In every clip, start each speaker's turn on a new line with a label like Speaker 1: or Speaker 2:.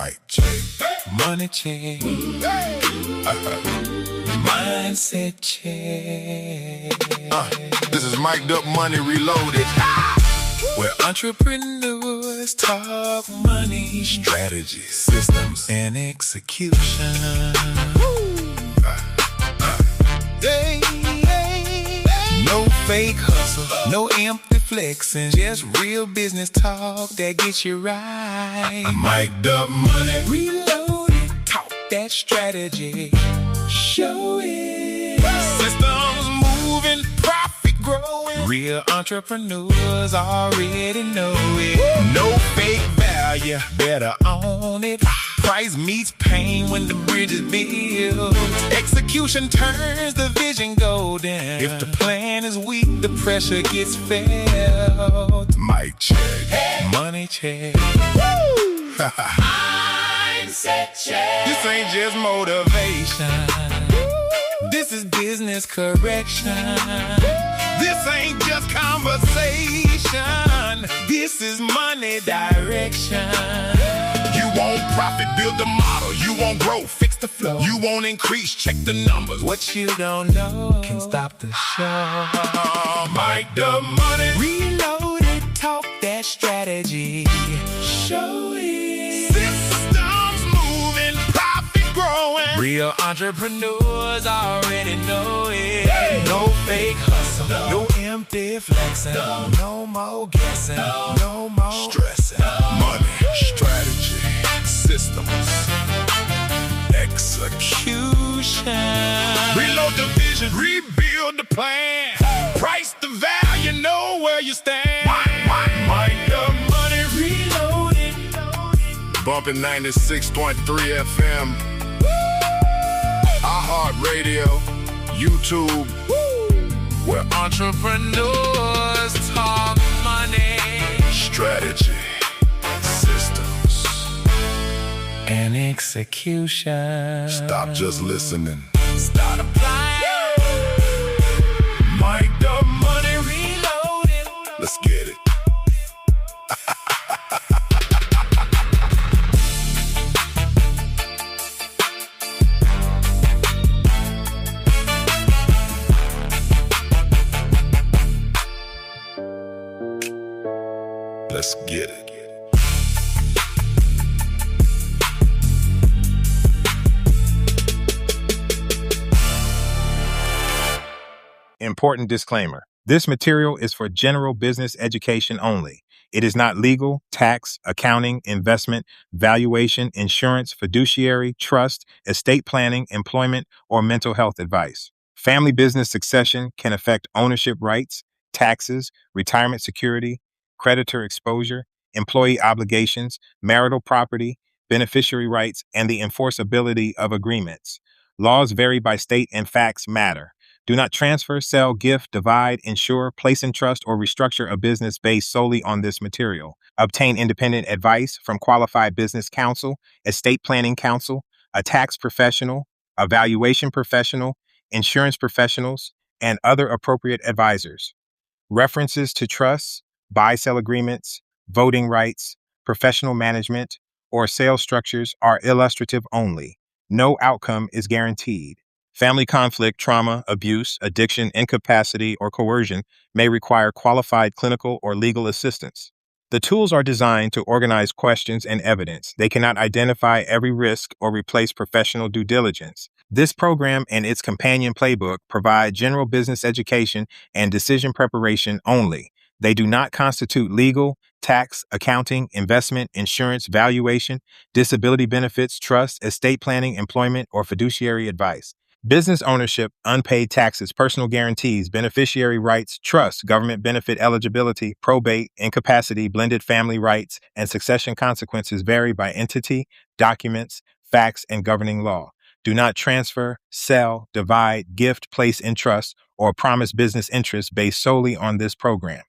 Speaker 1: Mic check.
Speaker 2: Money check. Mindset check.
Speaker 1: This is Mic'd Up Money Reloaded.
Speaker 2: Where entrepreneurs talk money,
Speaker 1: Strategy, systems,
Speaker 2: and execution. No fake hustle, no empty flexing, just real business talk that gets you right.
Speaker 1: Mic'd Up Money
Speaker 2: Reloaded, talk that strategy, show it. Systems moving, profit growing. Real entrepreneurs already know it. No fake value, better own it. Price meets pain when the bridge is built. Execution turns the vision golden. If the plan is weak, the pressure gets felt.
Speaker 1: Mic check.
Speaker 2: Money check.
Speaker 3: Mindset check.
Speaker 2: This ain't just motivation. This is business correction. This ain't just conversation. This is money direction.
Speaker 1: You want profit, build the model. You want growth, fix the flow. You want increase, check the numbers.
Speaker 2: What you don't know can stop the show.
Speaker 1: Mic'd Up Money
Speaker 2: Reloaded, talk that strategy, show it.
Speaker 1: Systems moving, profit growing.
Speaker 2: Real entrepreneurs already know it. No fake hustle, no empty flexing, no more guessing, no more
Speaker 1: Stressing, money, strategy, systems, execution.
Speaker 2: Reload the vision, rebuild the plan. Price the value, know where you stand.
Speaker 1: Mic'd Up
Speaker 2: Money reloaded.
Speaker 1: Bumping 96.3 FM. iHeartRadio, YouTube.
Speaker 2: Where entrepreneurs talk money,
Speaker 1: Strategy, systems.
Speaker 2: and execution.
Speaker 1: Stop just listening.
Speaker 2: Start applying.
Speaker 1: Mic'd Up
Speaker 2: Money reloaded.
Speaker 1: Let's get it. Let's get it.
Speaker 4: Important disclaimer. This material is for general business education only. It is not legal, tax, accounting, investment, valuation, insurance, fiduciary, trust, estate planning, employment, or mental health advice. Family business succession can affect ownership rights, taxes, retirement security, creditor exposure, employee obligations, marital property, beneficiary rights, and the enforceability of agreements. Laws vary by state and facts matter. Do not transfer, sell, gift, divide, insure, place in trust, or restructure a business based solely on this material. Obtain independent advice from qualified business counsel, estate planning counsel, a tax professional, a valuation professional, insurance professionals, and other appropriate advisors. References to trusts, buy-sell agreements, voting rights, professional management, or sales structures are illustrative only. No outcome is guaranteed. Family conflict, trauma, abuse, addiction, incapacity, or coercion may require qualified clinical or legal assistance. The tools are designed to organize questions and evidence. They cannot identify every risk or replace professional due diligence. This program and its companion playbook provide general business education and decision preparation only. They do not constitute legal, tax, accounting, investment, insurance, valuation, disability benefits, trust, estate planning, employment, or fiduciary advice. Business ownership, unpaid taxes, personal guarantees, beneficiary rights, trust, government benefit eligibility, probate, incapacity, blended family rights, and succession consequences vary by entity, documents, facts, and governing law. Do not transfer, sell, divide, gift, place in trust, or promise business interests based solely on this program.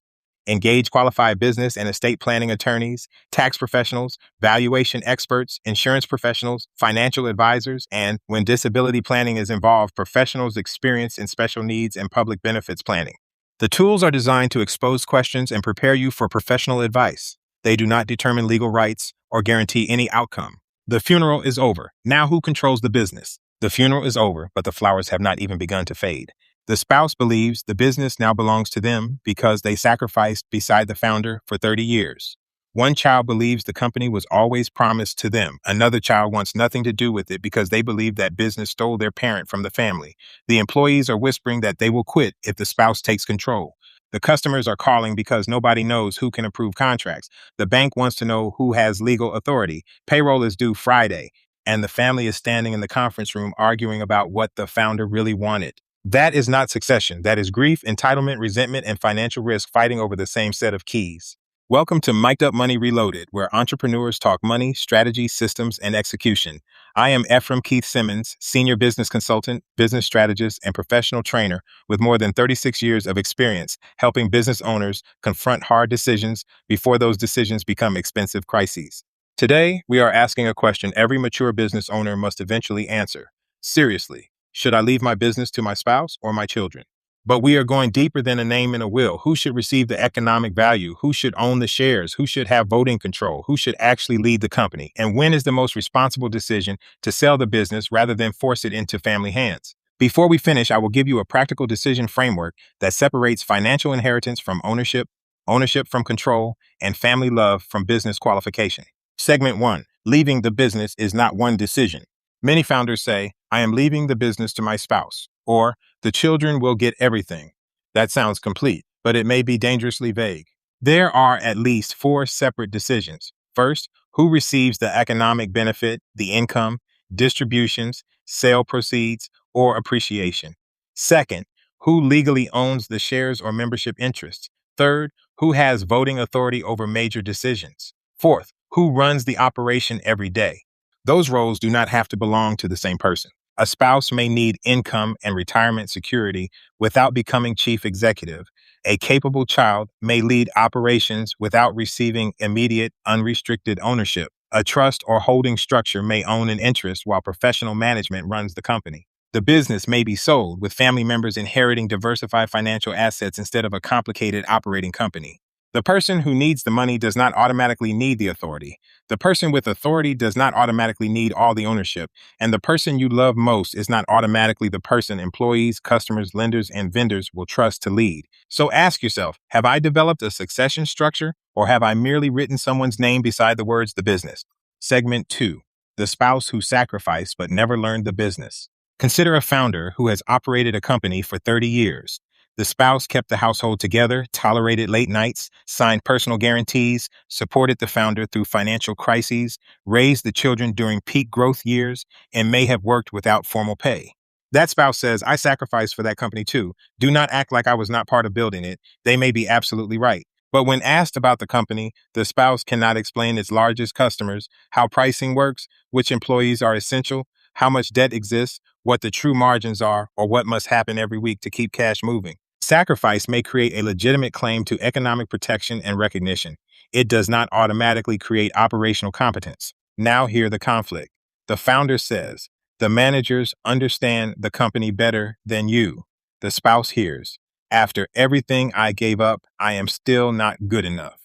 Speaker 4: Engage qualified business and estate planning attorneys, tax professionals, valuation experts, insurance professionals, financial advisors, and, when disability planning is involved, professionals experienced in special needs and public benefits planning. The tools are designed to expose questions and prepare you for professional advice. They do not determine legal rights or guarantee any outcome. The funeral is over. Now who controls the business? The funeral is over, but the flowers have not even begun to fade. The spouse believes the business now belongs to them because they sacrificed beside the founder for 30 years. One child believes the company was always promised to them. Another child wants nothing to do with it because they believe that business stole their parent from the family. The employees are whispering that they will quit if the spouse takes control. The customers are calling because nobody knows who can approve contracts. The bank wants to know who has legal authority. Payroll is due Friday, and the family is standing in the conference room arguing about what the founder really wanted. That is not succession. That is grief, entitlement, resentment, and financial risk fighting over the same set of keys. Welcome to Mic'd Up Money Reloaded, where entrepreneurs talk money, strategy, systems, and execution. I am Efrem Keith Simmons, senior business consultant, business strategist, and professional trainer with more than 36 years of experience helping business owners confront hard decisions before those decisions become expensive crises. Today, we are asking a question every mature business owner must eventually answer. Seriously, should I leave my business to my spouse or my children? But we are going deeper than a name and a will. Who should receive the economic value? Who should own the shares? Who should have voting control? Who should actually lead the company? And when is the most responsible decision to sell the business rather than force it into family hands? Before we finish, I will give you a practical decision framework that separates financial inheritance from ownership, ownership from control, and family love from business qualification. Segment 1. Leaving the business is not one decision. Many founders say, I am leaving the business to my spouse, or the children will get everything. That sounds complete, but it may be dangerously vague. There are at least 4 separate decisions. First, who receives the economic benefit, the income, distributions, sale proceeds, or appreciation? Second, who legally owns the shares or membership interests? Third, who has voting authority over major decisions? Fourth, who runs the operation every day? Those roles do not have to belong to the same person. A spouse may need income and retirement security without becoming chief executive. A capable child may lead operations without receiving immediate, unrestricted ownership. A trust or holding structure may own an interest while professional management runs the company. The business may be sold, with family members inheriting diversified financial assets instead of a complicated operating company. The person who needs the money does not automatically need the authority. The person with authority does not automatically need all the ownership. And the person you love most is not automatically the person employees, customers, lenders, and vendors will trust to lead. So ask yourself, have I developed a succession structure, or have I merely written someone's name beside the words the business? Segment 2. The spouse who sacrificed but never learned the business. Consider a founder who has operated a company for 30 years. The spouse kept the household together, tolerated late nights, signed personal guarantees, supported the founder through financial crises, raised the children during peak growth years, and may have worked without formal pay. That spouse says, I sacrificed for that company too. Do not act like I was not part of building it. They may be absolutely right. But when asked about the company, the spouse cannot explain its largest customers, how pricing works, which employees are essential, how much debt exists, what the true margins are, or what must happen every week to keep cash moving. Sacrifice may create a legitimate claim to economic protection and recognition. It does not automatically create operational competence. Now hear the conflict. The founder says, the managers understand the company better than you. The spouse hears, after everything I gave up, I am still not good enough.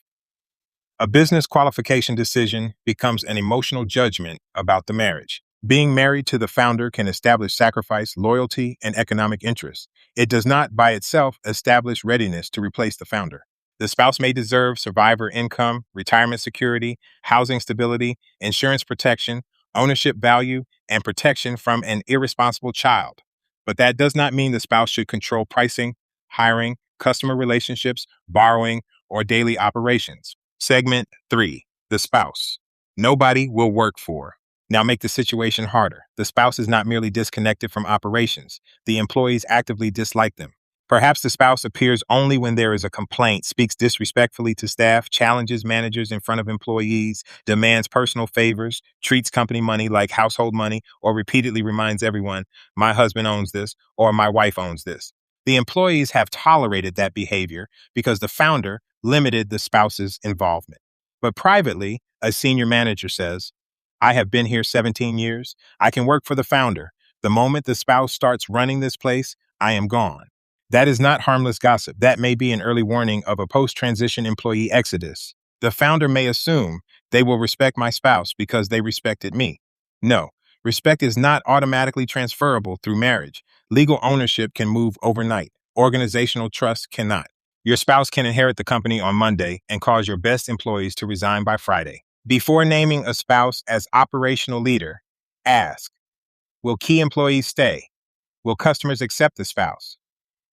Speaker 4: A business qualification decision becomes an emotional judgment about the marriage. Being married to the founder can establish sacrifice, loyalty, and economic interest. It does not by itself establish readiness to replace the founder. The spouse may deserve survivor income, retirement security, housing stability, insurance protection, ownership value, and protection from an irresponsible child. But that does not mean the spouse should control pricing, hiring, customer relationships, borrowing, or daily operations. Segment 3. The spouse. Nobody will work for. Now make the situation harder. The spouse is not merely disconnected from operations. The employees actively dislike them. Perhaps the spouse appears only when there is a complaint, speaks disrespectfully to staff, challenges managers in front of employees, demands personal favors, treats company money like household money, or repeatedly reminds everyone, my husband owns this, or my wife owns this. The employees have tolerated that behavior because the founder limited the spouse's involvement. But privately, a senior manager says, I have been here 17 years. I can work for the founder. The moment the spouse starts running this place, I am gone. That is not harmless gossip. That may be an early warning of a post-transition employee exodus. The founder may assume They will respect my spouse because they respected me. No, respect is not automatically transferable through marriage. Legal ownership can move overnight. Organizational trust cannot. Your spouse can inherit the company on Monday and cause your best employees to resign by Friday. Before naming a spouse as operational leader, ask, will key employees stay? Will customers accept the spouse?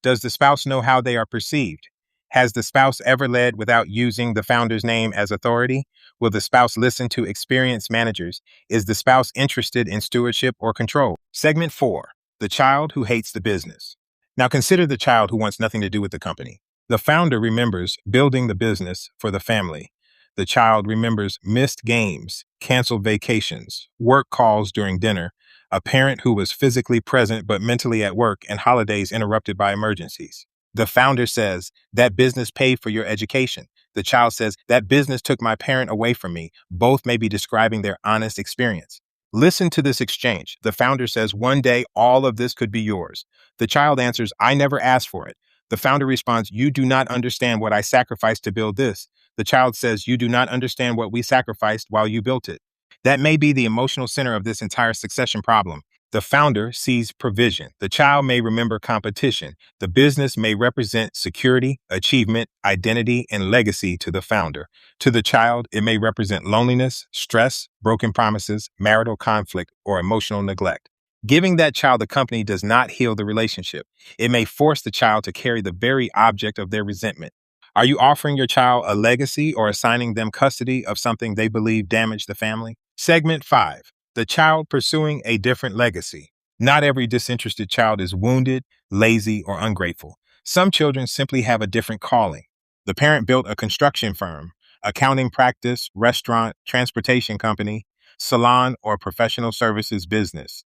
Speaker 4: Does the spouse know how they are perceived? Has the spouse ever led without using the founder's name as authority? Will the spouse listen to experienced managers? Is the spouse interested in stewardship or control? Segment 4, the child who hates the business. Now consider the child who wants nothing to do with the company. The founder remembers building the business for the family. The child remembers missed games, canceled vacations, work calls during dinner, a parent who was physically present but mentally at work, and holidays interrupted by emergencies. The founder says, that business paid for your education. The child says, that business took my parent away from me. Both may be describing their honest experience. Listen to this exchange. The founder says, one day all of this could be yours. The child answers, I never asked for it. The founder responds, you do not understand what I sacrificed to build this. The child says, you do not understand what we sacrificed while you built it. That may be the emotional center of this entire succession problem. The founder sees provision. The child may remember competition. The business may represent security, achievement, identity, and legacy to the founder. To the child, it may represent loneliness, stress, broken promises, marital conflict, or emotional neglect. Giving that child the company does not heal the relationship. It may force the child to carry the very object of their resentment. Are you offering your child a legacy or assigning them custody of something they believe damaged the family? Segment 5, the child pursuing a different legacy. Not every disinterested child is wounded, lazy, or ungrateful. Some children simply have a different calling. The parent built a construction firm, accounting practice, restaurant, transportation company, salon, or professional services business.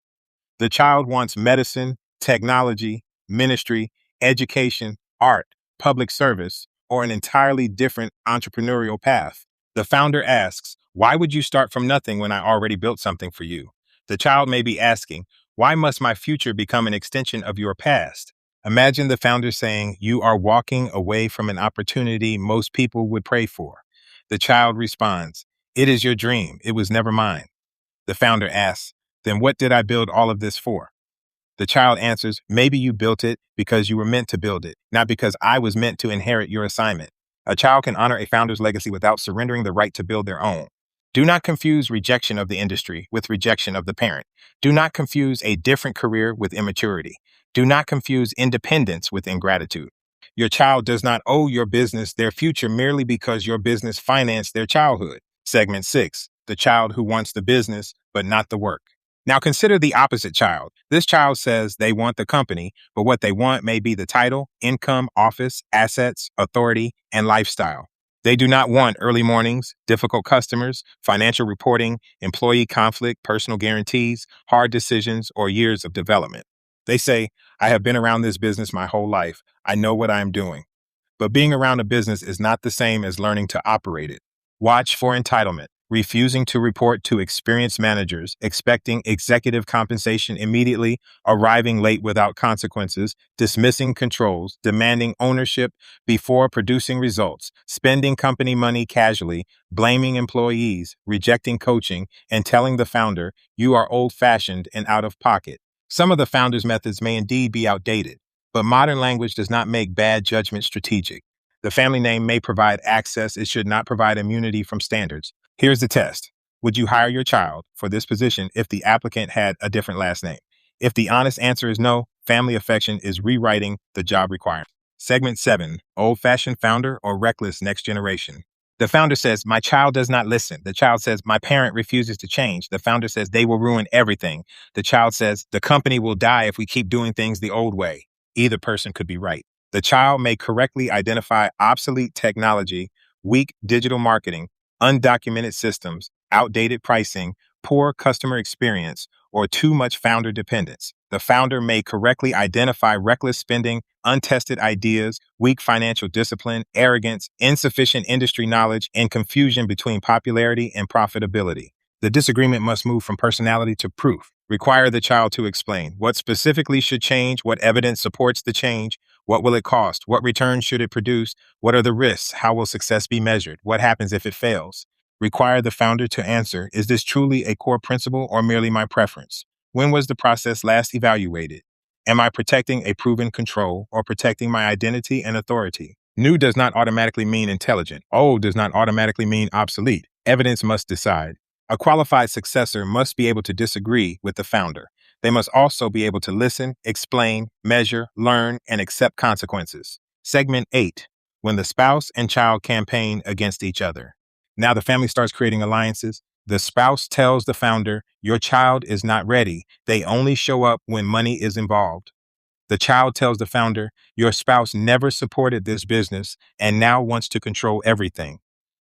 Speaker 4: The child wants medicine, technology, ministry, education, art, public service, or an entirely different entrepreneurial path. The founder asks, why would you start from nothing when I already built something for you? The child may be asking, why must my future become an extension of your past? Imagine the founder saying, you are walking away from an opportunity most people would pray for. The child responds, it is your dream. It was never mine. The founder asks, then what did I build all of this for? The child answers, maybe you built it because you were meant to build it, not because I was meant to inherit your assignment. A child can honor a founder's legacy without surrendering the right to build their own. Do not confuse rejection of the industry with rejection of the parent. Do not confuse a different career with immaturity. Do not confuse independence with ingratitude. Your child does not owe your business their future merely because your business financed their childhood. Segment 6, the child who wants the business but not the work. Now consider the opposite child. This child says they want the company, but what they want may be the title, income, office, assets, authority, and lifestyle. They do not want early mornings, difficult customers, financial reporting, employee conflict, personal guarantees, hard decisions, or years of development. They say, I have been around this business my whole life. I know what I am doing. But being around a business is not the same as learning to operate it. Watch for entitlement. Refusing to report to experienced managers, expecting executive compensation immediately, arriving late without consequences, dismissing controls, demanding ownership before producing results, spending company money casually, blaming employees, rejecting coaching, and telling the founder, you are old-fashioned and out of pocket. Some of the founder's methods may indeed be outdated, but modern language does not make bad judgment strategic. The family name may provide access, it should not provide immunity from standards. Here's the test. Would you hire your child for this position if the applicant had a different last name? If the honest answer is no, family affection is rewriting the job requirement. Segment 7, old-fashioned founder or reckless next generation. The founder says, my child does not listen. The child says, my parent refuses to change. The founder says, they will ruin everything. The child says, the company will die if we keep doing things the old way. Either person could be right. The child may correctly identify obsolete technology, weak digital marketing, undocumented systems, outdated pricing, poor customer experience, or too much founder dependence. The founder may correctly identify reckless spending, untested ideas, weak financial discipline, arrogance, insufficient industry knowledge, and confusion between popularity and profitability. The disagreement must move from personality to proof. Require the child to explain what specifically should change, what evidence supports the change, what will it cost, what returns should it produce, what are the risks, how will success be measured, what happens if it fails. Require the founder to answer, is this truly a core principle or merely my preference? When was the process last evaluated? Am I protecting a proven control or protecting my identity and authority? New does not automatically mean intelligent. Old does not automatically mean obsolete. Evidence must decide. A qualified successor must be able to disagree with the founder. They must also be able to listen, explain, measure, learn, and accept consequences. Segment 8. When the spouse and child campaign against each other. Now the family starts creating alliances. The spouse tells the founder, your child is not ready. They only show up when money is involved. The child tells the founder, your spouse never supported this business and now wants to control everything.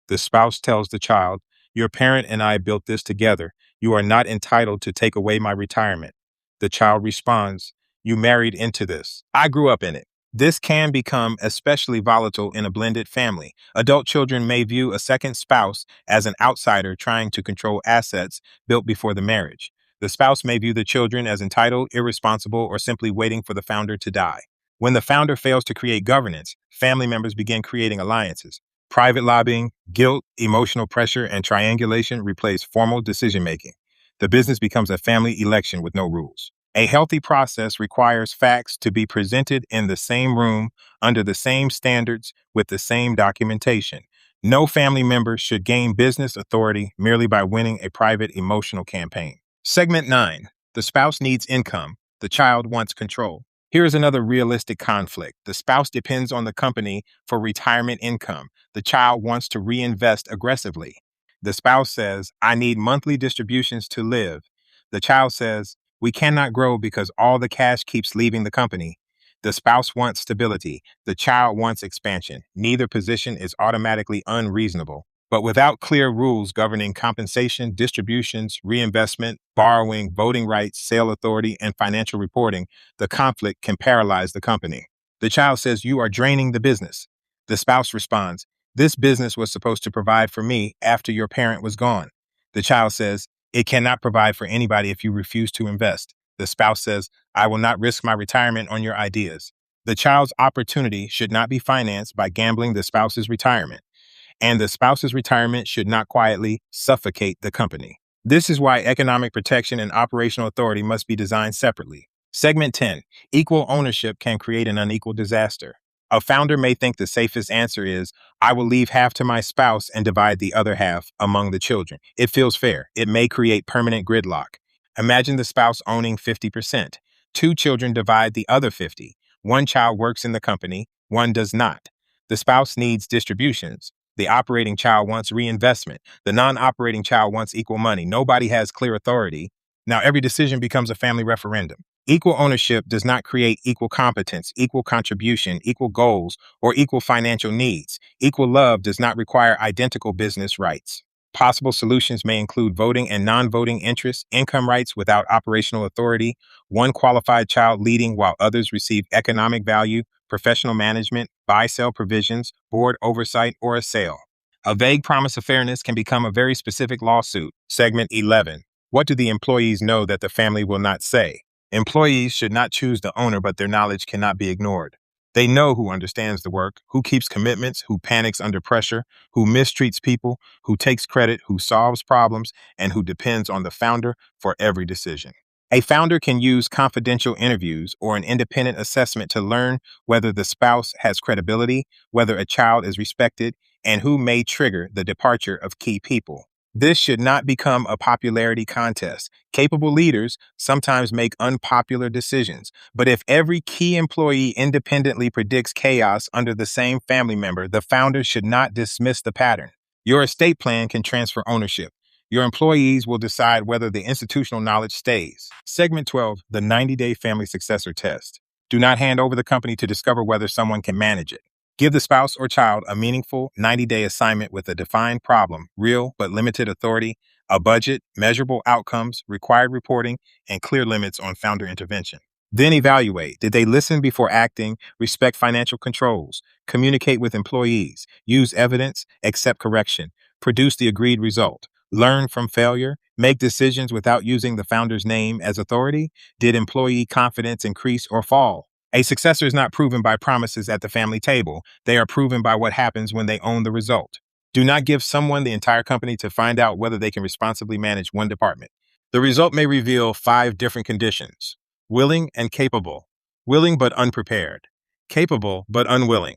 Speaker 4: The spouse tells the child, your parent and I built this together. You are not entitled to take away my retirement. The child responds, you married into this. I grew up in it. This can become especially volatile in a blended family. Adult children may view a second spouse as an outsider trying to control assets built before the marriage. The spouse may view the children as entitled, irresponsible, or simply waiting for the founder to die. When the founder fails to create governance, family members begin creating alliances. Private lobbying, guilt, emotional pressure, and triangulation replace formal decision-making. The business becomes a family election with no rules. A healthy process requires facts to be presented in the same room, under the same standards, with the same documentation. No family member should gain business authority merely by winning a private emotional campaign. Segment 9. The spouse needs income. The child wants control. Here is another realistic conflict. The spouse depends on the company for retirement income. The child wants to reinvest aggressively. The spouse says, I need monthly distributions to live. The child says, we cannot grow because all the cash keeps leaving the company. The spouse wants stability. The child wants expansion. Neither position is automatically unreasonable. But without clear rules governing compensation, distributions, reinvestment, borrowing, voting rights, sale authority, and financial reporting, the conflict can paralyze the company. The child says, you are draining the business. The spouse responds, this business was supposed to provide for me after your parent was gone. The child says, it cannot provide for anybody if you refuse to invest. The spouse says, I will not risk my retirement on your ideas. The child's opportunity should not be financed by gambling the spouse's retirement. And the spouse's retirement should not quietly suffocate the company. This is why economic protection and operational authority must be designed separately. Segment 10. Equal ownership can create an unequal disaster. A founder may think the safest answer is, I will leave half to my spouse and divide the other half among the children. It feels fair. It may create permanent gridlock. Imagine the spouse owning 50%. Two children divide the other 50. One child works in the company, one does not. The spouse needs distributions. The operating child wants reinvestment. The non-operating child wants equal money. Nobody has clear authority. Now every decision becomes a family referendum. Equal ownership does not create equal competence, equal contribution, equal goals, or equal financial needs. Equal love does not require identical business rights. Possible solutions may include voting and non-voting interests, income rights without operational authority, one qualified child leading while others receive economic value, professional management, buy-sell provisions, board oversight, or a sale. A vague promise of fairness can become a very specific lawsuit. Segment 11. What do the employees know that the family will not say? Employees should not choose the owner, but their knowledge cannot be ignored. They know who understands the work, who keeps commitments, who panics under pressure, who mistreats people, who takes credit, who solves problems, and who depends on the founder for every decision. A founder can use confidential interviews or an independent assessment to learn whether the spouse has credibility, whether a child is respected, and who may trigger the departure of key people. This should not become a popularity contest. Capable leaders sometimes make unpopular decisions, but if every key employee independently predicts chaos under the same family member, the founder should not dismiss the pattern. Your estate plan can transfer ownership. Your employees will decide whether the institutional knowledge stays. Segment 12, the 90-day family successor test. Do not hand over the company to discover whether someone can manage it. Give the spouse or child a meaningful 90-day assignment with a defined problem, real but limited authority, a budget, measurable outcomes, required reporting, and clear limits on founder intervention. Then evaluate. Did they listen before acting, respect financial controls, communicate with employees, use evidence, accept correction, produce the agreed result, learn from failure, make decisions without using the founder's name as authority? Did employee confidence increase or fall? A successor is not proven by promises at the family table. They are proven by what happens when they own the result. Do not give someone the entire company to find out whether they can responsibly manage one department. The result may reveal 5 different conditions: willing and capable, willing but unprepared, capable but unwilling,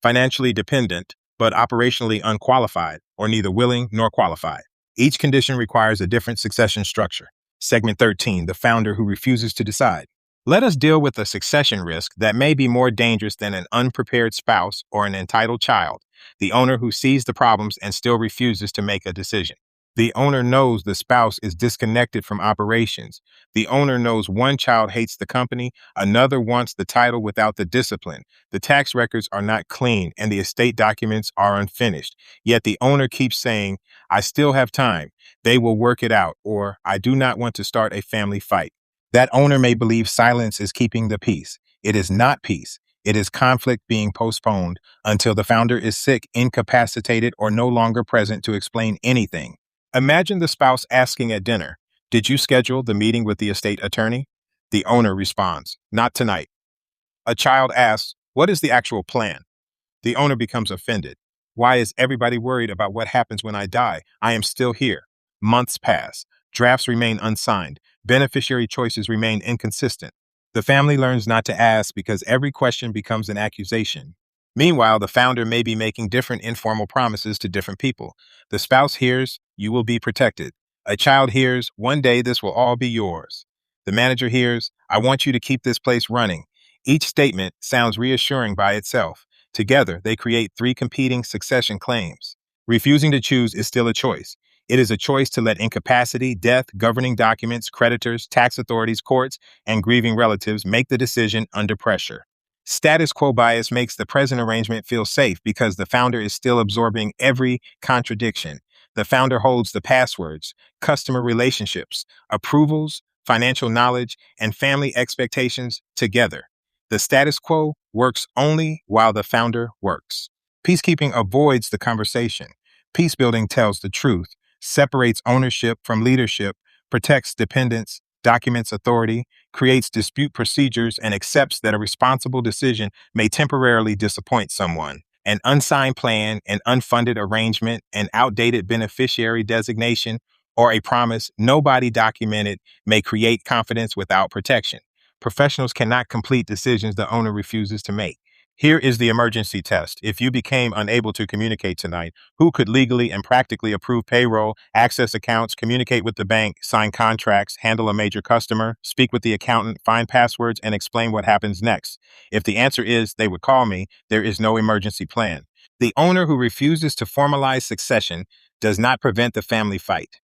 Speaker 4: financially dependent but operationally unqualified, or neither willing nor qualified. Each condition requires a different succession structure. Segment 13, the founder who refuses to decide. Let us deal with a succession risk that may be more dangerous than an unprepared spouse or an entitled child: the owner who sees the problems and still refuses to make a decision. The owner knows the spouse is disconnected from operations. The owner knows one child hates the company, another wants the title without the discipline. The tax records are not clean and the estate documents are unfinished. Yet the owner keeps saying, "I still have time. They will work it out," or "I do not want to start a family fight." That owner may believe silence is keeping the peace. It is not peace. It is conflict being postponed until the founder is sick, incapacitated, or no longer present to explain anything. Imagine the spouse asking at dinner, "Did you schedule the meeting with the estate attorney?" The owner responds, "Not tonight." A child asks, "What is the actual plan?" The owner becomes offended. "Why is everybody worried about what happens when I die? I am still here." Months pass. Drafts remain unsigned. Beneficiary choices remain inconsistent. The family learns not to ask because every question becomes an accusation. Meanwhile, the founder may be making different informal promises to different people. The spouse hears, "You will be protected." A child hears, "One day this will all be yours." The manager hears, "I want you to keep this place running." Each statement sounds reassuring by itself. Together, they create 3 competing succession claims. Refusing to choose is still a choice. It is a choice to let incapacity, death, governing documents, creditors, tax authorities, courts, and grieving relatives make the decision under pressure. Status quo bias makes the present arrangement feel safe because the founder is still absorbing every contradiction. The founder holds the passwords, customer relationships, approvals, financial knowledge, and family expectations together. The status quo works only while the founder works. Peacekeeping avoids the conversation. Peacebuilding tells the truth, separates ownership from leadership, protects dependence, documents authority, creates dispute procedures, and accepts that a responsible decision may temporarily disappoint someone. An unsigned plan, an unfunded arrangement, an outdated beneficiary designation, or a promise nobody documented may create confidence without protection. Professionals cannot complete decisions the owner refuses to make. Here is the emergency test. If you became unable to communicate tonight, who could legally and practically approve payroll, access accounts, communicate with the bank, sign contracts, handle a major customer, speak with the accountant, find passwords, and explain what happens next? If the answer is "they would call me," there is no emergency plan. The owner who refuses to formalize succession does not prevent the family fight.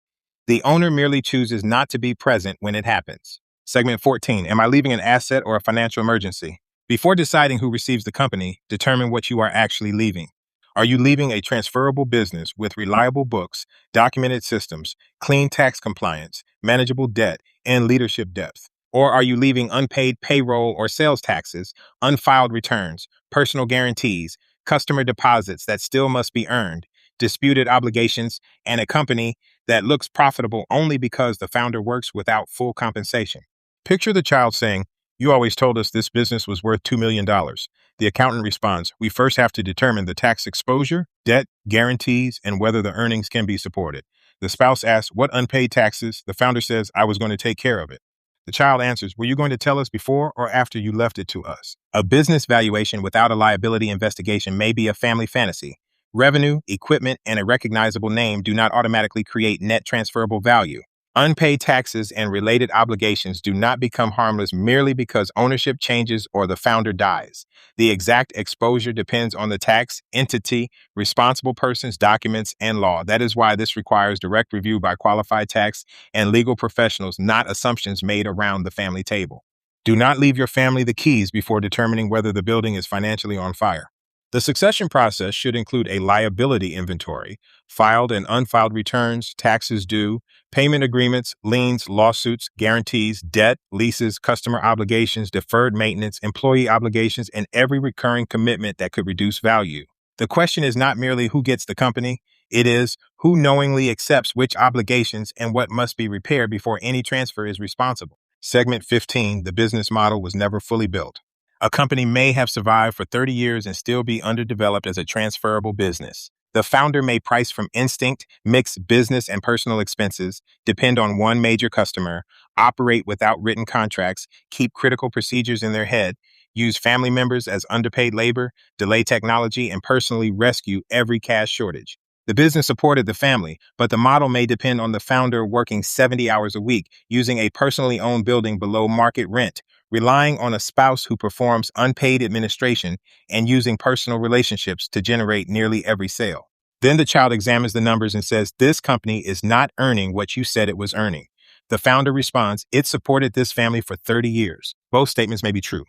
Speaker 4: The owner merely chooses not to be present when it happens. Segment 14, am I leaving an asset or a financial emergency? Before deciding who receives the company, determine what you are actually leaving. Are you leaving a transferable business with reliable books, documented systems, clean tax compliance, manageable debt, and leadership depth? Or are you leaving unpaid payroll or sales taxes, unfiled returns, personal guarantees, customer deposits that still must be earned, disputed obligations, and a company that looks profitable only because the founder works without full compensation? Picture the child saying, "You always told us this business was worth $2 million. The accountant responds, "We first have to determine the tax exposure, debt, guarantees, and whether the earnings can be supported." The spouse asks, "What unpaid taxes?" The founder says, "I was going to take care of it." The child answers, "Were you going to tell us before or after you left it to us?" A business valuation without a liability investigation may be a family fantasy. Revenue, equipment, and a recognizable name do not automatically create net transferable value. Unpaid taxes and related obligations do not become harmless merely because ownership changes or the founder dies. The exact exposure depends on the tax entity, responsible persons, documents, and law. That is why this requires direct review by qualified tax and legal professionals, not assumptions made around the family table. Do not leave your family the keys before determining whether the building is financially on fire. The succession process should include a liability inventory, filed and unfiled returns, taxes due, payment agreements, liens, lawsuits, guarantees, debt, leases, customer obligations, deferred maintenance, employee obligations, and every recurring commitment that could reduce value. The question is not merely who gets the company, it is who knowingly accepts which obligations and what must be repaired before any transfer is responsible. Segment 15, the business model was never fully built. A company may have survived for 30 years and still be underdeveloped as a transferable business. The founder may price from instinct, mix business and personal expenses, depend on one major customer, operate without written contracts, keep critical procedures in their head, use family members as underpaid labor, delay technology, and personally rescue every cash shortage. The business supported the family, but the model may depend on the founder working 70 hours a week, using a personally owned building below market rent, relying on a spouse who performs unpaid administration, and using personal relationships to generate nearly every sale. Then the child examines the numbers and says, "This company is not earning what you said it was earning." The founder responds, "It supported this family for 30 years." Both statements may be true.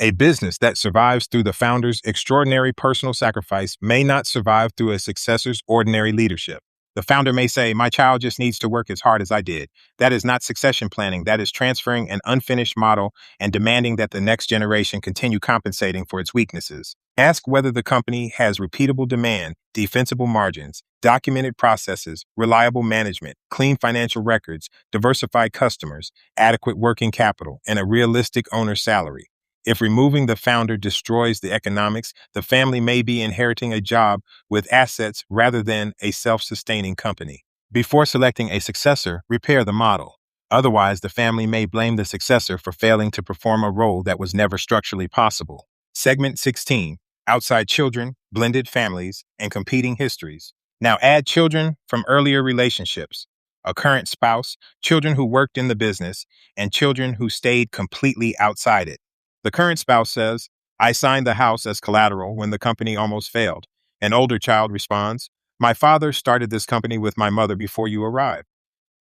Speaker 4: A business that survives through the founder's extraordinary personal sacrifice may not survive through a successor's ordinary leadership. The founder may say, "My child just needs to work as hard as I did." That is not succession planning. That is transferring an unfinished model and demanding that the next generation continue compensating for its weaknesses. Ask whether the company has repeatable demand, defensible margins, documented processes, reliable management, clean financial records, diversified customers, adequate working capital, and a realistic owner's salary. If removing the founder destroys the economics, the family may be inheriting a job with assets rather than a self-sustaining company. Before selecting a successor, repair the model. Otherwise, the family may blame the successor for failing to perform a role that was never structurally possible. Segment 16. Outside children, blended families, and competing histories. Now add children from earlier relationships, a current spouse, children who worked in the business, and children who stayed completely outside it. The current spouse says, "I signed the house as collateral when the company almost failed." An older child responds, "My father started this company with my mother before you arrived."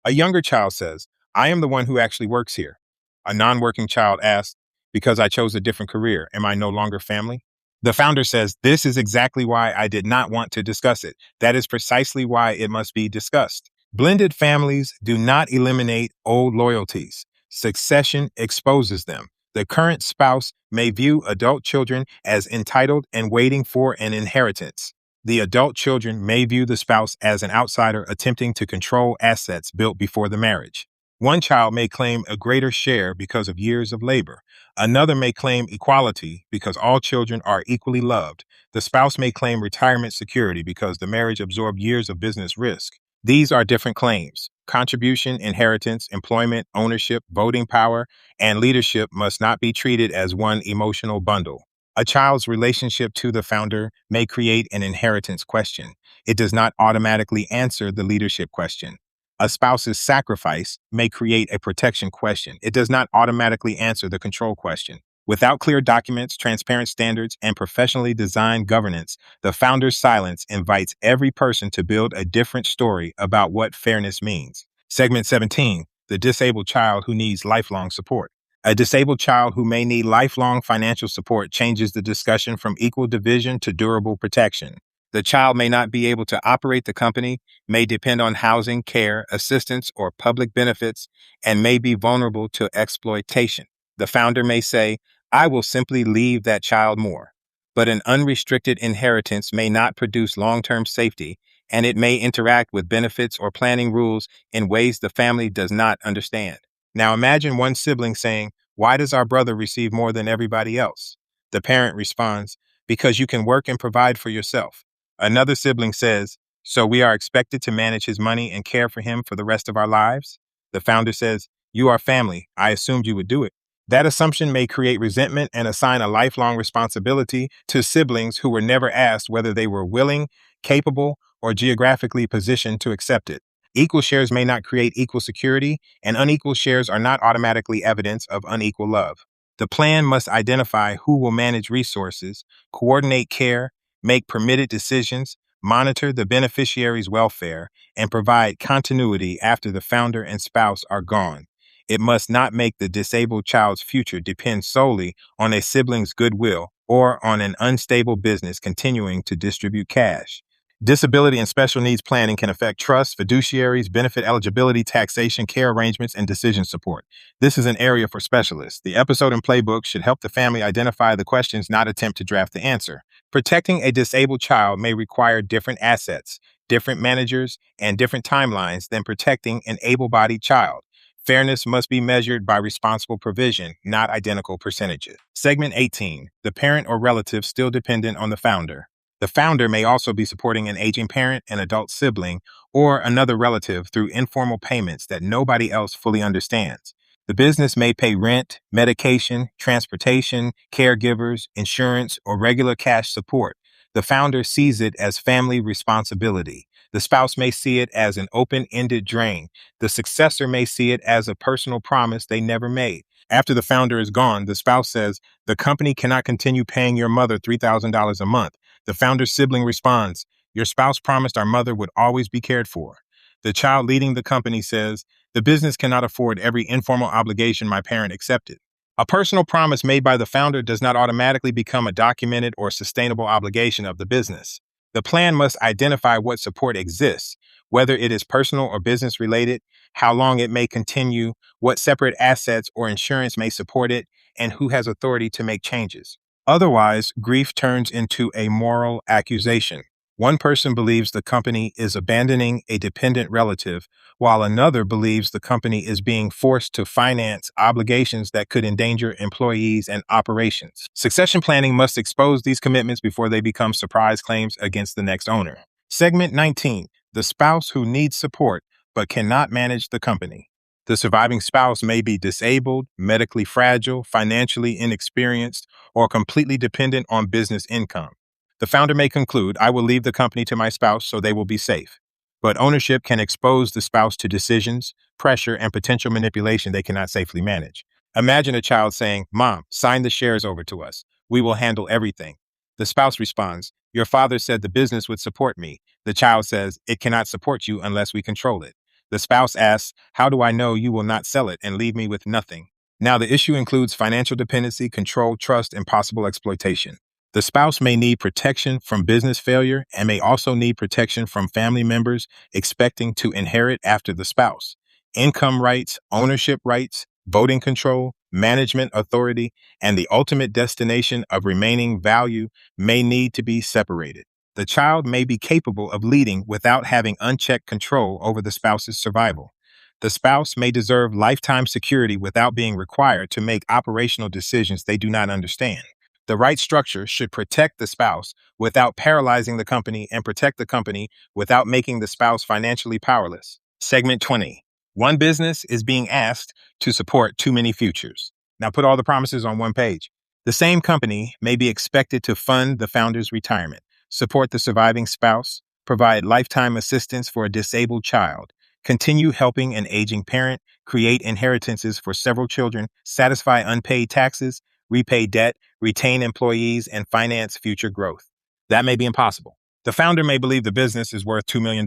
Speaker 4: A younger child says, "I am the one who actually works here." A non-working child asks, "Because I chose a different career, am I no longer family?" The founder says, "This is exactly why I did not want to discuss it. That is precisely why it must be discussed." Blended families do not eliminate old loyalties. Succession exposes them. The current spouse may view adult children as entitled and waiting for an inheritance. The adult children may view the spouse as an outsider attempting to control assets built before the marriage. One child may claim a greater share because of years of labor. Another may claim equality because all children are equally loved. The spouse may claim retirement security because the marriage absorbed years of business risk. These are different claims. Contribution, inheritance, employment, ownership, voting power, and leadership must not be treated as one emotional bundle. A child's relationship to the founder may create an inheritance question. It does not automatically answer the leadership question. A spouse's sacrifice may create a protection question. It does not automatically answer the control question. Without clear documents, transparent standards, and professionally designed governance, the founder's silence invites every person to build a different story about what fairness means. Segment 17, the disabled child who needs lifelong support. A disabled child who may need lifelong financial support changes the discussion from equal division to durable protection. The child may not be able to operate the company, may depend on housing, care, assistance, or public benefits, and may be vulnerable to exploitation. The founder may say, "I will simply leave that child more." But an unrestricted inheritance may not produce long-term safety, and it may interact with benefits or planning rules in ways the family does not understand. Now imagine one sibling saying, "Why does our brother receive more than everybody else?" The parent responds, "Because you can work and provide for yourself." Another sibling says, "So we are expected to manage his money and care for him for the rest of our lives?" The founder says, "You are family. I assumed you would do it." That assumption may create resentment and assign a lifelong responsibility to siblings who were never asked whether they were willing, capable, or geographically positioned to accept it. Equal shares may not create equal security, and unequal shares are not automatically evidence of unequal love. The plan must identify who will manage resources, coordinate care, make permitted decisions, monitor the beneficiary's welfare, and provide continuity after the founder and spouse are gone. It must not make the disabled child's future depend solely on a sibling's goodwill or on an unstable business continuing to distribute cash. Disability and special needs planning can affect trusts, fiduciaries, benefit eligibility, taxation, care arrangements, and decision support. This is an area for specialists. The episode and playbook should help the family identify the questions, not attempt to draft the answer. Protecting a disabled child may require different assets, different managers, and different timelines than protecting an able-bodied child. Fairness must be measured by responsible provision, not identical percentages. Segment 18, the parent or relative still dependent on the founder. The founder may also be supporting an aging parent, an adult sibling, or another relative through informal payments that nobody else fully understands. The business may pay rent, medication, transportation, caregivers, insurance, or regular cash support. The founder sees it as family responsibility. The spouse may see it as an open-ended drain. The successor may see it as a personal promise they never made. After the founder is gone, the spouse says, "The company cannot continue paying your mother $3,000 a month." The founder's sibling responds, "Your spouse promised our mother would always be cared for." The child leading the company says, "The business cannot afford every informal obligation my parent accepted." A personal promise made by the founder does not automatically become a documented or sustainable obligation of the business. The plan must identify what support exists, whether it is personal or business related, how long it may continue, what separate assets or insurance may support it, and who has authority to make changes. Otherwise, grief turns into a moral accusation. One person believes the company is abandoning a dependent relative, while another believes the company is being forced to finance obligations that could endanger employees and operations. Succession planning must expose these commitments before they become surprise claims against the next owner. Segment 19. The spouse who needs support but cannot manage the company. The surviving spouse may be disabled, medically fragile, financially inexperienced, or completely dependent on business income. The founder may conclude, "I will leave the company to my spouse so they will be safe." But ownership can expose the spouse to decisions, pressure, and potential manipulation they cannot safely manage. Imagine a child saying, "Mom, sign the shares over to us. We will handle everything." The spouse responds, "Your father said the business would support me." The child says, "It cannot support you unless we control it." The spouse asks, "How do I know you will not sell it and leave me with nothing?" Now, the issue includes financial dependency, control, trust, and possible exploitation. The spouse may need protection from business failure and may also need protection from family members expecting to inherit after the spouse. Income rights, ownership rights, voting control, management authority, and the ultimate destination of remaining value may need to be separated. The child may be capable of leading without having unchecked control over the spouse's survival. The spouse may deserve lifetime security without being required to make operational decisions they do not understand. The right structure should protect the spouse without paralyzing the company and protect the company without making the spouse financially powerless. Segment 20. One business is being asked to support too many futures. Now put all the promises on one page. The same company may be expected to fund the founder's retirement, support the surviving spouse, provide lifetime assistance for a disabled child, continue helping an aging parent, create inheritances for several children, satisfy unpaid taxes, repay debt, retain employees, and finance future growth. That may be impossible. The founder may believe the business is worth $2 million,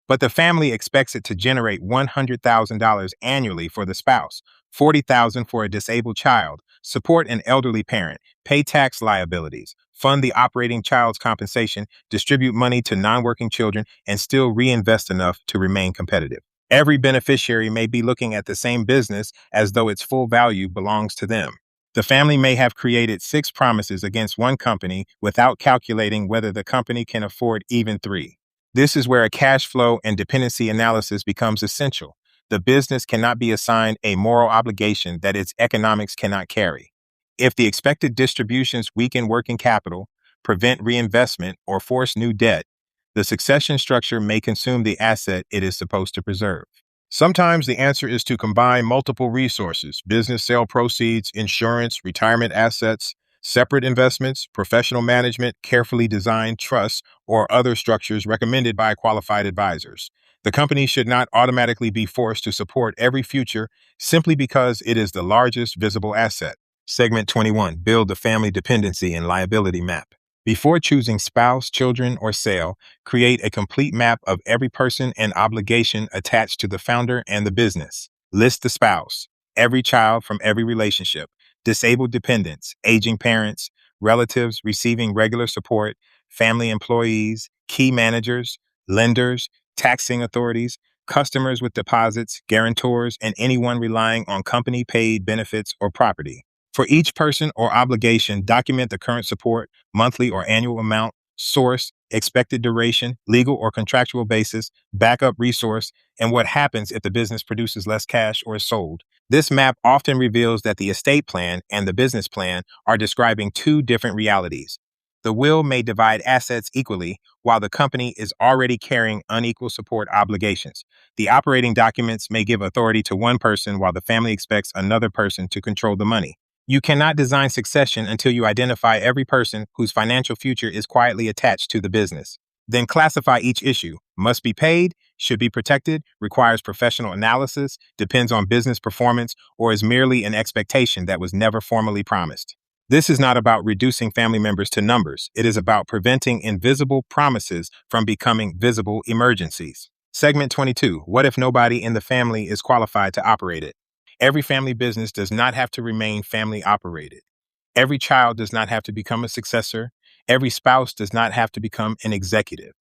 Speaker 4: but the family expects it to generate $100,000 annually for the spouse, $40,000 for a disabled child, support an elderly parent, pay tax liabilities, fund the operating child's compensation, distribute money to non-working children, and still reinvest enough to remain competitive. Every beneficiary may be looking at the same business as though its full value belongs to them. The family may have created 6 promises against one company without calculating whether the company can afford even 3. This is where a cash flow and dependency analysis becomes essential. The business cannot be assigned a moral obligation that its economics cannot carry. If the expected distributions weaken working capital, prevent reinvestment, or force new debt, the succession structure may consume the asset it is supposed to preserve. Sometimes the answer is to combine multiple resources: business sale proceeds, insurance, retirement assets, separate investments, professional management, carefully designed trusts, or other structures recommended by qualified advisors. The company should not automatically be forced to support every future simply because it is the largest visible asset. Segment 21. Build the family dependency and liability map. Before choosing spouse, children, or sale, create a complete map of every person and obligation attached to the founder and the business. List the spouse, every child from every relationship, disabled dependents, aging parents, relatives receiving regular support, family employees, key managers, lenders, taxing authorities, customers with deposits, guarantors, and anyone relying on company-paid benefits or property. For each person or obligation, document the current support, monthly or annual amount, source, expected duration, legal or contractual basis, backup resource, and what happens if the business produces less cash or is sold. This map often reveals that the estate plan and the business plan are describing 2 different realities. The will may divide assets equally, while the company is already carrying unequal support obligations. The operating documents may give authority to one person while the family expects another person to control the money. You cannot design succession until you identify every person whose financial future is quietly attached to the business. Then classify each issue: must be paid, should be protected, requires professional analysis, depends on business performance, or is merely an expectation that was never formally promised. This is not about reducing family members to numbers. It is about preventing invisible promises from becoming visible emergencies. Segment 22. What if nobody in the family is qualified to operate it? Every family business does not have to remain family operated. Every child does not have to become a successor. Every spouse does not have to become an executive.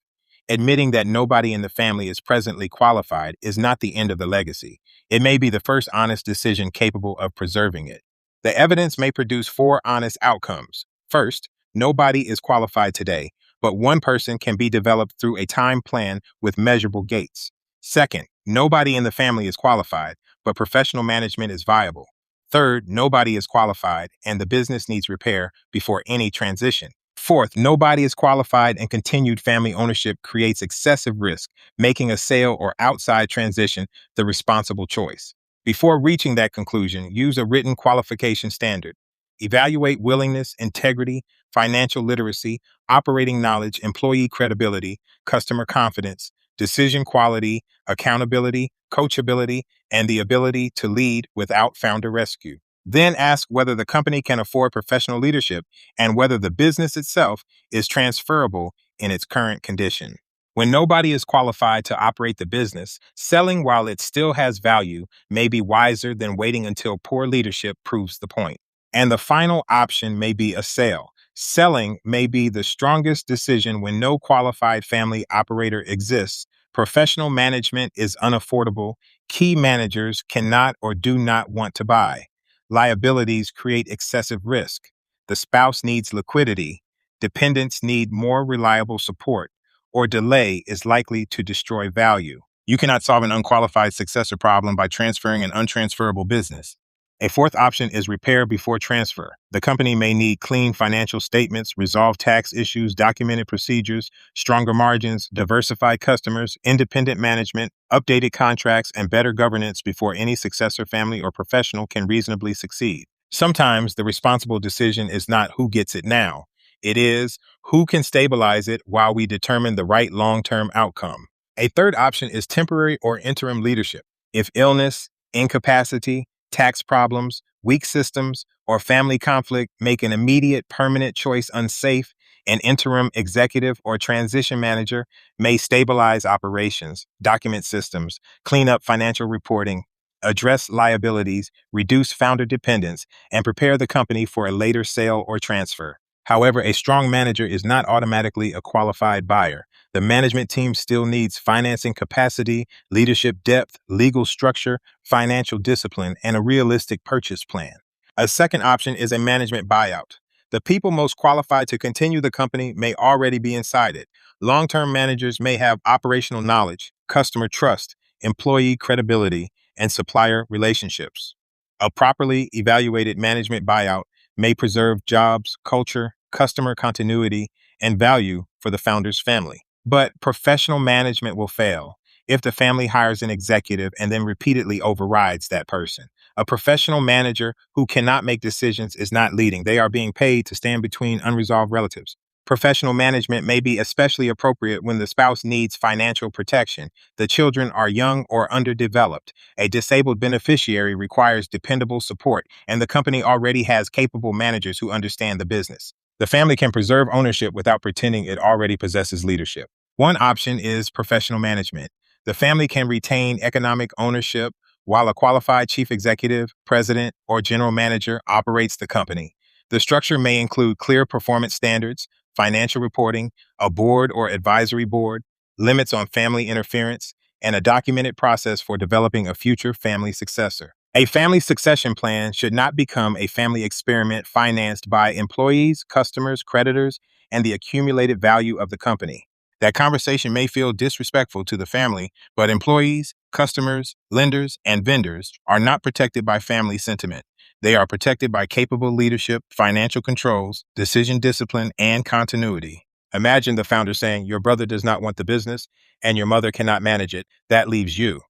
Speaker 4: Admitting that nobody in the family is presently qualified is not the end of the legacy. It may be the first honest decision capable of preserving it. The evidence may produce four honest outcomes. First, nobody is qualified today, but one person can be developed through a time plan with measurable gates. Second, nobody in the family is qualified, but professional management is viable. Third, nobody is qualified and the business needs repair before any transition. Fourth, nobody is qualified and continued family ownership creates excessive risk, making a sale or outside transition the responsible choice. Before reaching that conclusion, use a written qualification standard. Evaluate willingness, integrity, financial literacy, operating knowledge, employee credibility, customer confidence, decision quality, accountability, coachability, and the ability to lead without founder rescue. Then ask whether the company can afford professional leadership and whether the business itself is transferable in its current condition. When nobody is qualified to operate the business, selling while it still has value may be wiser than waiting until poor leadership proves the point. And the final option may be a sale. Selling may be the strongest decision when no qualified family operator exists. Professional management is unaffordable. Key managers cannot or do not want to buy. Liabilities create excessive risk. The spouse needs liquidity. Dependents need more reliable support, or delay is likely to destroy value. You cannot solve an unqualified successor problem by transferring an untransferable business. A fourth option is repair before transfer. The company may need clean financial statements, resolve tax issues, documented procedures, stronger margins, diversified customers, independent management, updated contracts, and better governance before any successor family or professional can reasonably succeed. Sometimes the responsible decision is not who gets it now. It is who can stabilize it while we determine the right long-term outcome. A third option is temporary or interim leadership. If illness, incapacity, tax problems, weak systems, or family conflict make an immediate permanent choice unsafe, an interim executive or transition manager may stabilize operations, document systems, clean up financial reporting, address liabilities, reduce founder dependence, and prepare the company for a later sale or transfer. However, a strong manager is not automatically a qualified buyer. The management team still needs financing capacity, leadership depth, legal structure, financial discipline, and a realistic purchase plan. A second option is a management buyout. The people most qualified to continue the company may already be inside it. Long-term managers may have operational knowledge, customer trust, employee credibility, and supplier relationships. A properly evaluated management buyout may preserve jobs, culture, customer continuity, and value for the founder's family. But professional management will fail if the family hires an executive and then repeatedly overrides that person. A professional manager who cannot make decisions is not leading. They are being paid to stand between unresolved relatives. Professional management may be especially appropriate when the spouse needs financial protection, the children are young or underdeveloped, a disabled beneficiary requires dependable support, and the company already has capable managers who understand the business. The family can preserve ownership without pretending it already possesses leadership. One option is professional management. The family can retain economic ownership while a qualified chief executive, president, or general manager operates the company. The structure may include clear performance standards, financial reporting, a board or advisory board, limits on family interference, and a documented process for developing a future family successor. A family succession plan should not become a family experiment financed by employees, customers, creditors, and the accumulated value of the company. That conversation may feel disrespectful to the family, but employees, customers, lenders, and vendors are not protected by family sentiment. They are protected by capable leadership, financial controls, decision discipline, and continuity. Imagine the founder saying, "Your brother does not want the business, and your mother cannot manage it. That leaves you."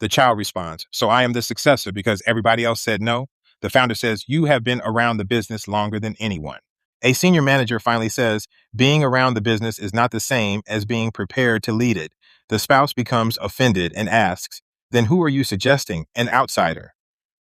Speaker 4: The child responds, "So I am the successor because everybody else said no?" The founder says, "You have been around the business longer than anyone." A senior manager finally says, "Being around the business is not the same as being prepared to lead it." The spouse becomes offended and asks, "Then who are you suggesting? An outsider?"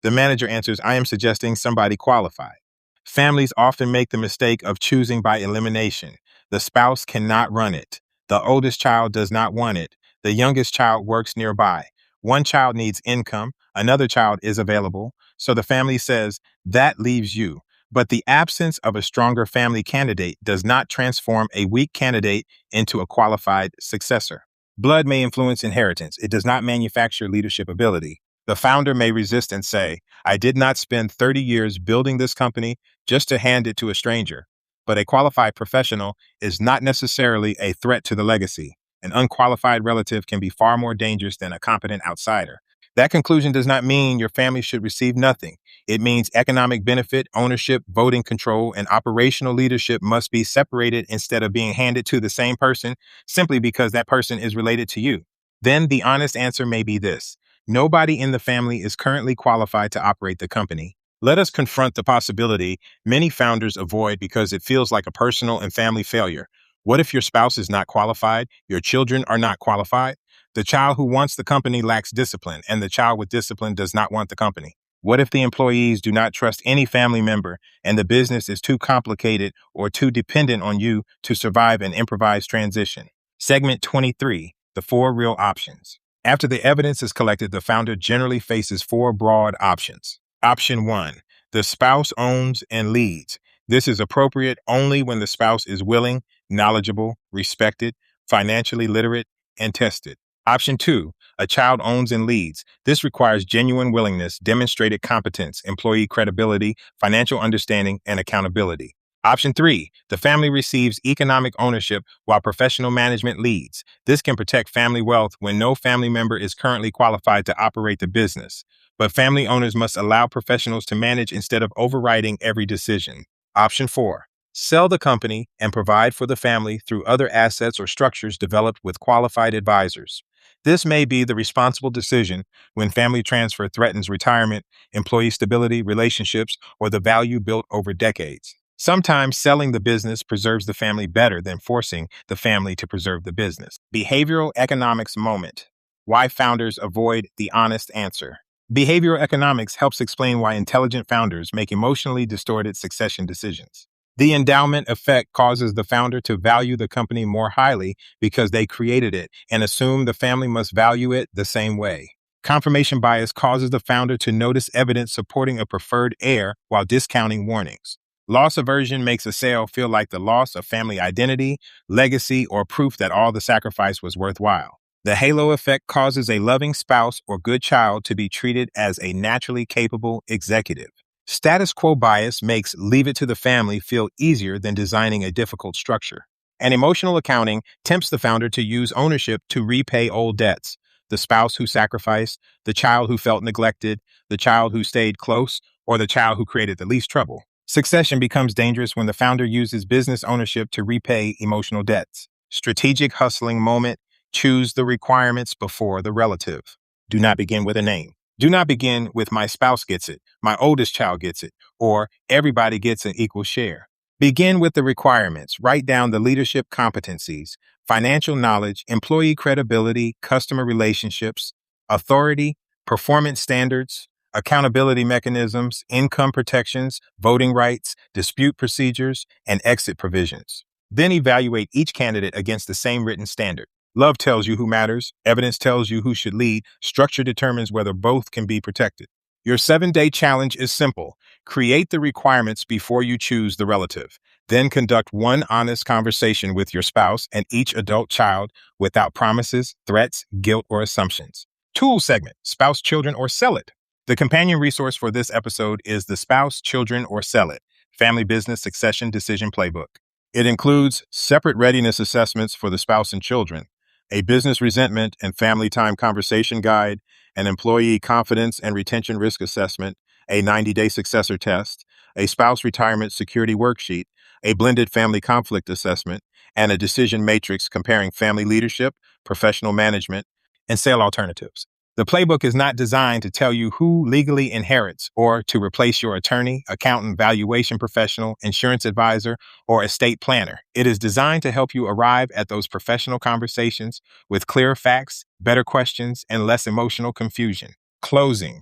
Speaker 4: The manager answers, "I am suggesting somebody qualified." Families often make the mistake of choosing by elimination. The spouse cannot run it. The oldest child does not want it. The youngest child works nearby. One child needs income. Another child is available. So the family says, "That leaves you." But the absence of a stronger family candidate does not transform a weak candidate into a qualified successor. Blood may influence inheritance. It does not manufacture leadership ability. The founder may resist and say, "I did not spend 30 years building this company just to hand it to a stranger." But a qualified professional is not necessarily a threat to the legacy. An unqualified relative can be far more dangerous than a competent outsider. That conclusion does not mean your family should receive nothing. It means economic benefit, ownership, voting control, and operational leadership must be separated instead of being handed to the same person simply because that person is related to you. Then the honest answer may be this: nobody in the family is currently qualified to operate the company. Let us confront the possibility many founders avoid because it feels like a personal and family failure. What if your spouse is not qualified? Your children are not qualified? The child who wants the company lacks discipline, and the child with discipline does not want the company. What if the employees do not trust any family member and the business is too complicated or too dependent on you to survive an improvised transition? Segment 23, the four real options. After the evidence is collected, the founder generally faces four broad options. Option 1, the spouse owns and leads. This is appropriate only when the spouse is willing, knowledgeable, respected, financially literate, and tested. Option 2, a child owns and leads. This requires genuine willingness, demonstrated competence, employee credibility, financial understanding, and accountability. Option 3, the family receives economic ownership while professional management leads. This can protect family wealth when no family member is currently qualified to operate the business. But family owners must allow professionals to manage instead of overriding every decision. Option 4, sell the company and provide for the family through other assets or structures developed with qualified advisors. This may be the responsible decision when family transfer threatens retirement, employee stability, relationships, or the value built over decades. Sometimes selling the business preserves the family better than forcing the family to preserve the business. Behavioral economics moment. Why founders avoid the honest answer. Behavioral economics helps explain why intelligent founders make emotionally distorted succession decisions. The endowment effect causes the founder to value the company more highly because they created it and assume the family must value it the same way. Confirmation bias causes the founder to notice evidence supporting a preferred heir while discounting warnings. Loss aversion makes a sale feel like the loss of family identity, legacy, or proof that all the sacrifice was worthwhile. The halo effect causes a loving spouse or good child to be treated as a naturally capable executive. Status quo bias makes leave it to the family feel easier than designing a difficult structure. And emotional accounting tempts the founder to use ownership to repay old debts. The spouse who sacrificed, the child who felt neglected, the child who stayed close, or the child who created the least trouble. Succession becomes dangerous when the founder uses business ownership to repay emotional debts. Strategic hustling moment. Choose the requirements before the relative. Do not begin with a name. Do not begin with "my spouse gets it," "my oldest child gets it," or "everybody gets an equal share." Begin with the requirements. Write down the leadership competencies, financial knowledge, employee credibility, customer relationships, authority, performance standards, accountability mechanisms, income protections, voting rights, dispute procedures, and exit provisions. Then evaluate each candidate against the same written standard. Love tells you who matters. Evidence tells you who should lead. Structure determines whether both can be protected. Your 7-day challenge is simple. Create the requirements before you choose the relative. Then conduct one honest conversation with your spouse and each adult child without promises, threats, guilt, or assumptions. Tool segment, spouse, children, or sell it. The companion resource for this episode is the Spouse, Children, or Sell It Family Business Succession Decision Playbook. It includes separate readiness assessments for the spouse and children, a business resentment and family time conversation guide, an employee confidence and retention risk assessment, a 90-day successor test, a spouse retirement security worksheet, a blended family conflict assessment, and a decision matrix comparing family leadership, professional management, and sale alternatives. The playbook is not designed to tell you who legally inherits or to replace your attorney, accountant, valuation professional, insurance advisor, or estate planner. It is designed to help you arrive at those professional conversations with clearer facts, better questions, and less emotional confusion. Closing.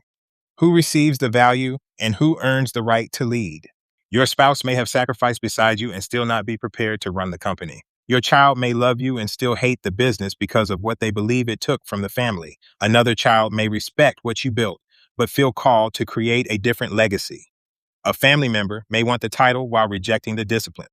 Speaker 4: Who receives the value and who earns the right to lead? Your spouse may have sacrificed beside you and still not be prepared to run the company. Your child may love you and still hate the business because of what they believe it took from the family. Another child may respect what you built, but feel called to create a different legacy. A family member may want the title while rejecting the discipline.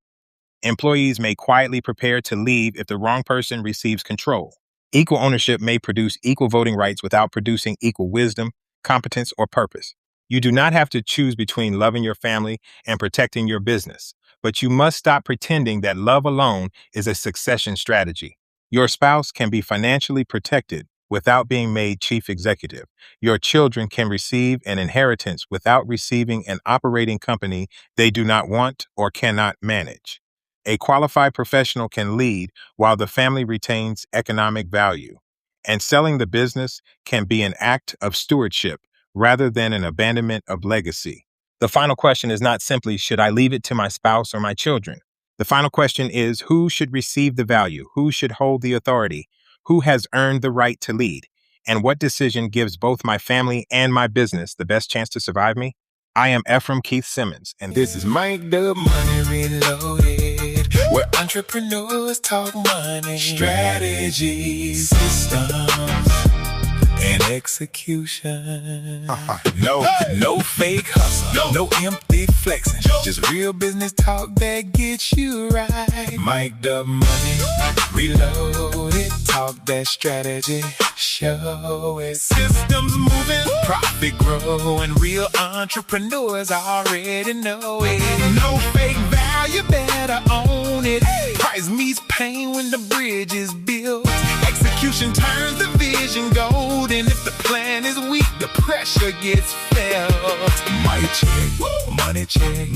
Speaker 4: Employees may quietly prepare to leave if the wrong person receives control. Equal ownership may produce equal voting rights without producing equal wisdom, competence, or purpose. You do not have to choose between loving your family and protecting your business, but you must stop pretending that love alone is a succession strategy. Your spouse can be financially protected without being made chief executive. Your children can receive an inheritance without receiving an operating company they do not want or cannot manage. A qualified professional can lead while the family retains economic value. And selling the business can be an act of stewardship rather than an abandonment of legacy. The final question is not simply, should I leave it to my spouse or my children? The final question is, who should receive the value? Who should hold the authority? Who has earned the right to lead? And what decision gives both my family and my business the best chance to survive me? I am Efrem Keith Simmons, and this is
Speaker 2: Mike the Money Reloaded, where entrepreneurs talk money, strategies, systems, and execution. No fake hustle, no empty flexing, just real business talk that gets you right. Mike the Money Reloaded, talk that strategy, show it. Systems moving, profit growing, real entrepreneurs already know it. No fake value, better own it. Price meets pain when the bridge is built. Execution turns the vision gold, and if the plan is weak, the pressure gets felt. Money check, money check,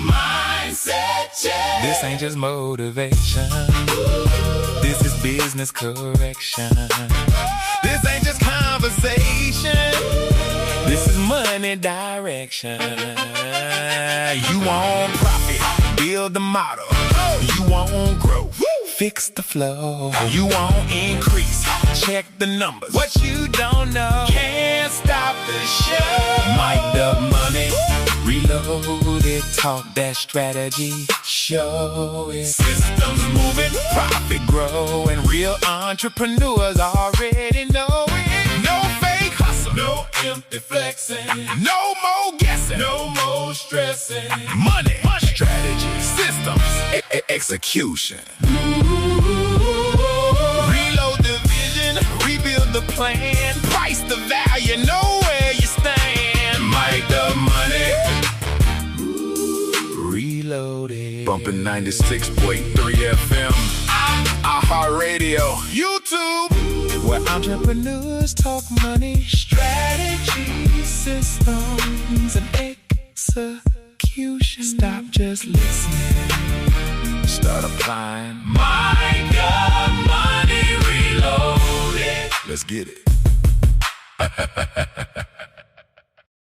Speaker 3: Mindset check.
Speaker 2: This ain't just motivation. This is business correction. This ain't just conversation. This is money direction. You want profit, build the model. You want growth, fix the flow. You want increase, check the numbers. What you don't know can't stop the show. Mike the Money Reloaded, talk that strategy, show it. Systems moving, profit growing, real entrepreneurs already know it. No fake hustle, no empty flexing, no more guessing, no more stressing. Money, strategy, systems, execution. Reload the vision, rebuild the plan, price the value, know where you stand. Mike the Money Reloaded. Bumping 96.3 FM, iHeartRadio, YouTube, where entrepreneurs talk money, strategy, systems, and execution. Stop just listening, start applying. Mike the Money Reloaded. Let's get it.